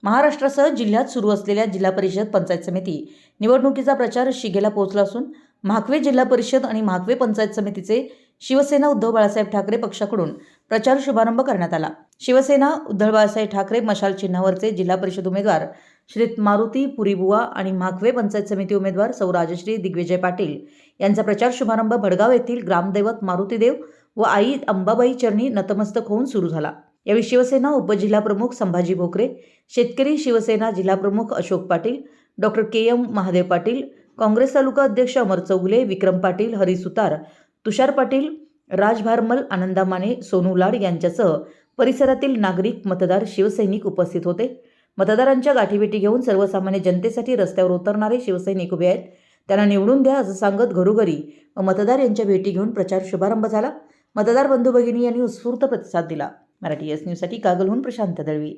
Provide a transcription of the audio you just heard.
महाराष्ट्रासह जिल्ह्यात सुरू असलेल्या जिल्हा परिषद पंचायत समिती निवडणुकीचा प्रचार शिगेला पोहोचला असून म्हाकवे जिल्हा परिषद आणि म्हाकवे पंचायत समितीचे शिवसेना उद्धव बाळासाहेब ठाकरे पक्षाकडून प्रचार शुभारंभ करण्यात आला। शिवसेना उद्धव बाळासाहेब ठाकरे मशाल चिन्हावरचे जिल्हा परिषद उमेदवार श्री मारुती पुरीबुवा आणि म्हाकवे पंचायत समिती उमेदवार सौ राजश्री दिग्विजय पाटील यांचा प्रचार शुभारंभ भडगाव येथील ग्रामदैवत मारुतीदेव व आई अंबाबाई चरणी नतमस्तक होऊन सुरू झाला। यावेळी शिवसेना उपजिल्हा प्रमुख संभाजी भोकरे, शेतकरी शिवसेना जिल्हा प्रमुख अशोक पाटील, डॉक्टर के.एम. महादेव पाटील, काँग्रेस तालुका अध्यक्ष अमर चौगुले, विक्रम पाटील, हरी सुतार, तुषार पाटील, राज भारमल, आनंदा माने, सोनू लाड यांच्यासह परिसरातील नागरिक, मतदार, शिवसैनिक उपस्थित होते। मतदारांच्या गाठीभेटी घेऊन सर्वसामान्य जनतेसाठी रस्त्यावर उतरणारे शिवसैनिक उभे आहेत, त्यांना निवडून द्या असं सांगत घरोघरी व मतदार यांच्या भेटी घेऊन प्रचार शुभारंभ झाला। मतदार बंधू भगिनी यांनी उत्स्फूर्त प्रतिसाद दिला। मराठी एस न्यूजसाठी कागलहून प्रशांत दळवी।